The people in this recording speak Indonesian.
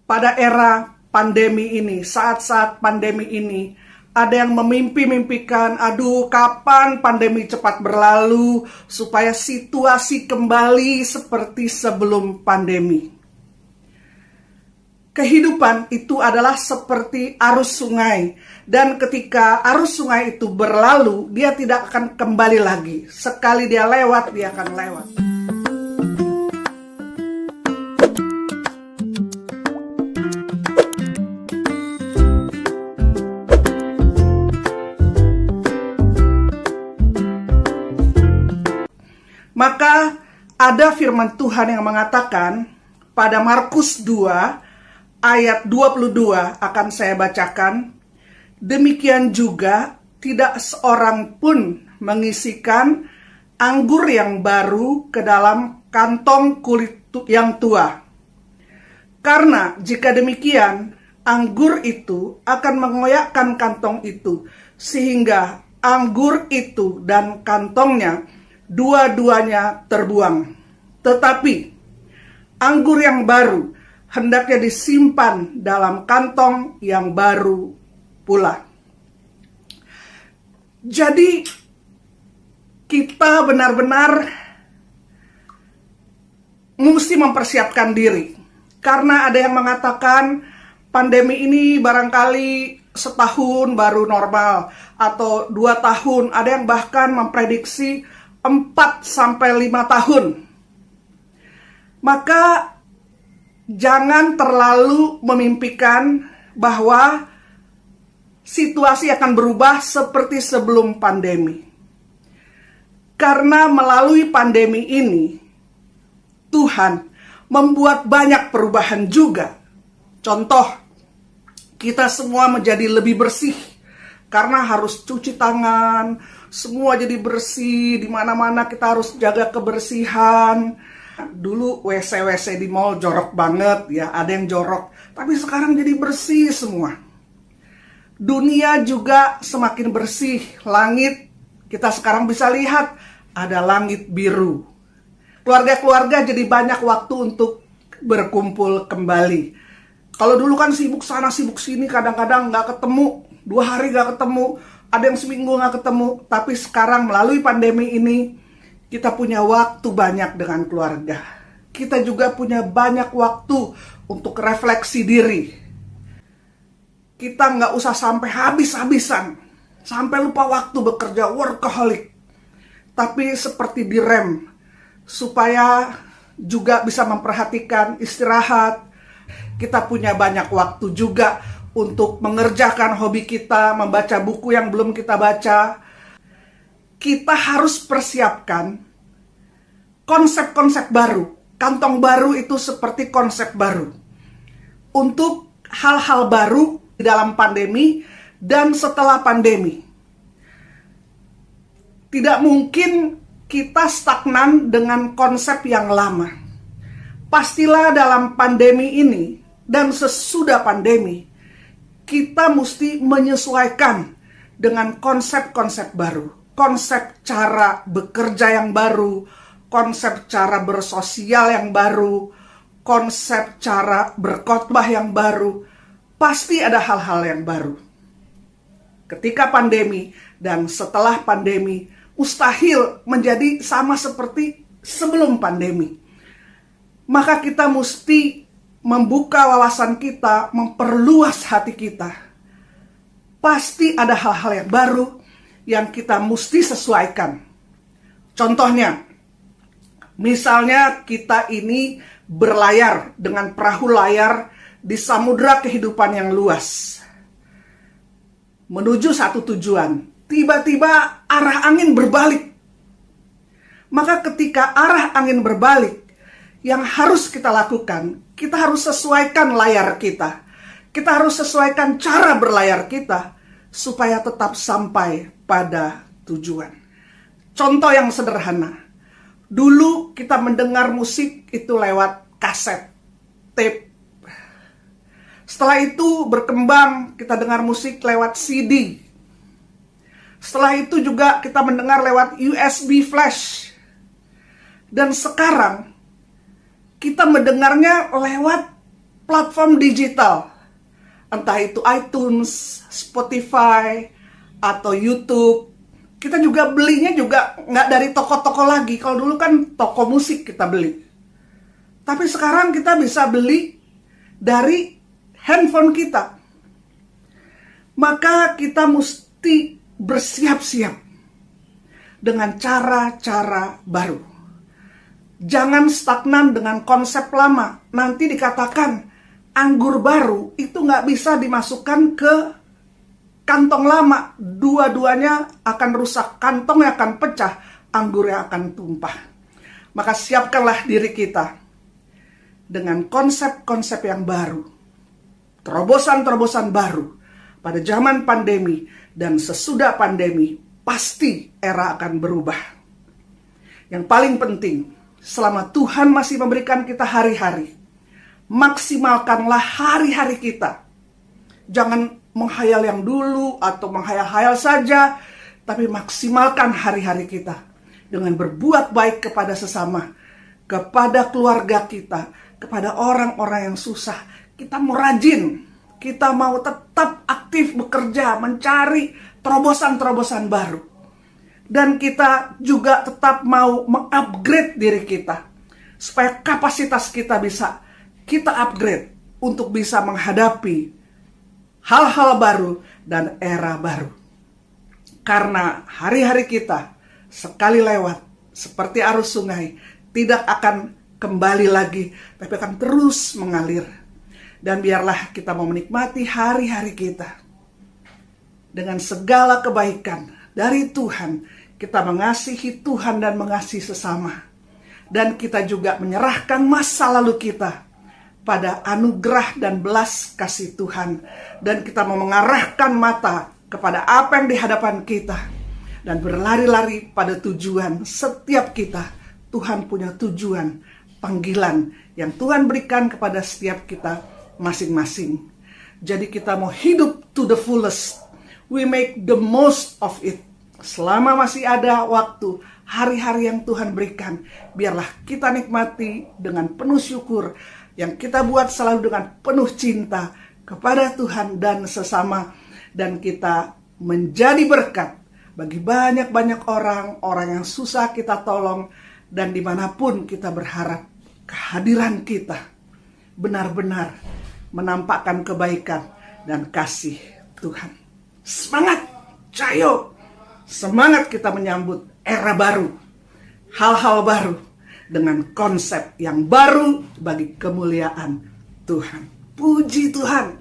pada era pandemi ini, saat-saat pandemi ini, ada yang memimpi-mimpikan, aduh kapan pandemi cepat berlalu supaya situasi kembali seperti sebelum pandemi. Kehidupan itu adalah seperti arus sungai, dan ketika arus sungai itu berlalu, dia tidak akan kembali lagi. Sekali dia lewat, dia akan lewat. Maka ada firman Tuhan yang mengatakan pada Markus 2 ayat 22 akan saya bacakan. Demikian juga tidak seorang pun mengisikan anggur yang baru ke dalam kantong kulit yang tua. Karena jika demikian, anggur itu akan mengoyakkan kantong itu, sehingga anggur itu dan kantongnya dua-duanya terbuang. Tetapi anggur yang baru hendaknya disimpan dalam kantong yang baru pula. Jadi kita benar-benar mesti mempersiapkan diri. Karena ada yang mengatakan pandemi ini barangkali setahun baru normal atau 2 tahun. Ada yang bahkan memprediksi 4-5 tahun. Maka jangan terlalu memimpikan bahwa situasi akan berubah seperti sebelum pandemi. Karena melalui pandemi ini, Tuhan membuat banyak perubahan juga. Contoh, kita semua menjadi lebih bersih karena harus cuci tangan, semua jadi bersih, di mana-mana kita harus jaga kebersihan. Dulu WC di mall jorok banget ya, ada yang jorok, tapi sekarang jadi bersih semua. Dunia juga semakin bersih. Langit kita sekarang bisa lihat ada langit biru. Keluarga-keluarga jadi banyak waktu untuk berkumpul kembali. Kalau dulu kan sibuk sana sibuk sini, kadang-kadang nggak ketemu, 2 hari nggak ketemu, ada yang seminggu nggak ketemu. Tapi sekarang melalui pandemi ini, kita punya waktu banyak dengan keluarga. Kita juga punya banyak waktu untuk refleksi diri. Kita nggak usah sampai habis-habisan, sampai lupa waktu bekerja, workaholic. Tapi seperti direm, supaya juga bisa memperhatikan istirahat. Kita punya banyak waktu juga untuk mengerjakan hobi kita, membaca buku yang belum kita baca. Kita harus persiapkan konsep-konsep baru. Kantong baru itu seperti konsep baru. Untuk hal-hal baru di dalam pandemi dan setelah pandemi. Tidak mungkin kita stagnan dengan konsep yang lama. Pastilah dalam pandemi ini dan sesudah pandemi, kita mesti menyesuaikan dengan konsep-konsep baru. Konsep cara bekerja yang baru, konsep cara bersosial yang baru, konsep cara berkhotbah yang baru. Pasti ada hal-hal yang baru. Ketika pandemi dan setelah pandemi, mustahil menjadi sama seperti sebelum pandemi. Maka kita mesti membuka wawasan kita, memperluas hati kita. Pasti ada hal-hal yang baru yang kita mesti sesuaikan. Contohnya, misalnya kita ini berlayar dengan perahu layar di samudra kehidupan yang luas, menuju satu tujuan. Tiba-tiba arah angin berbalik. Maka ketika arah angin berbalik, yang harus kita lakukan, kita harus sesuaikan layar kita. Kita harus sesuaikan cara berlayar kita supaya tetap sampai pada tujuan. Contoh yang sederhana. Dulu kita mendengar musik itu lewat kaset, tape. Setelah itu berkembang, kita dengar musik lewat CD. Setelah itu juga kita mendengar lewat USB flash. Dan sekarang kita mendengarnya lewat platform digital, entah itu iTunes, Spotify, atau YouTube. Kita juga belinya juga nggak dari toko-toko lagi. Kalau dulu kan toko musik kita beli. Tapi sekarang kita bisa beli dari handphone kita. Maka kita mesti bersiap-siap dengan cara-cara baru. Jangan stagnan dengan konsep lama. Nanti dikatakan anggur baru itu nggak bisa dimasukkan ke kantong lama. Dua-duanya akan rusak. Kantongnya akan pecah, anggurnya akan tumpah. Maka siapkanlah diri kita dengan konsep-konsep yang baru. Terobosan-terobosan baru. Pada zaman pandemi dan sesudah pandemi, pasti era akan berubah. Yang paling penting, selama Tuhan masih memberikan kita hari-hari, maksimalkanlah hari-hari kita. Jangan menghayal yang dulu atau menghayal-hayal saja, tapi maksimalkan hari-hari kita dengan berbuat baik kepada sesama, kepada keluarga kita, kepada orang-orang yang susah. Kita mau rajin, kita mau tetap aktif bekerja, mencari terobosan-terobosan baru. Dan kita juga tetap mau mengupgrade diri kita, supaya kapasitas kita bisa kita upgrade untuk bisa menghadapi hal-hal baru dan era baru. Karena hari-hari kita sekali lewat seperti arus sungai, tidak akan kembali lagi, tapi akan terus mengalir. Dan biarlah kita mau menikmati hari-hari kita dengan segala kebaikan dari Tuhan. Kita mengasihi Tuhan dan mengasihi sesama. Dan kita juga menyerahkan masa lalu kita pada anugerah dan belas kasih Tuhan. Dan kita mau mengarahkan mata kepada apa yang di hadapan kita. Dan berlari-lari pada tujuan setiap kita. Tuhan punya tujuan, panggilan yang Tuhan berikan kepada setiap kita masing-masing. Jadi kita mau hidup to the fullest. We make the most of it. Selama masih ada waktu, hari-hari yang Tuhan berikan, biarlah kita nikmati dengan penuh syukur, yang kita buat selalu dengan penuh cinta kepada Tuhan dan sesama, dan kita menjadi berkat bagi banyak-banyak orang yang susah kita tolong, dan dimanapun kita berharap kehadiran kita benar-benar menampakkan kebaikan dan kasih Tuhan. Semangat, cayo! Semangat kita menyambut era baru, hal-hal baru, dengan konsep yang baru bagi kemuliaan Tuhan. Puji Tuhan!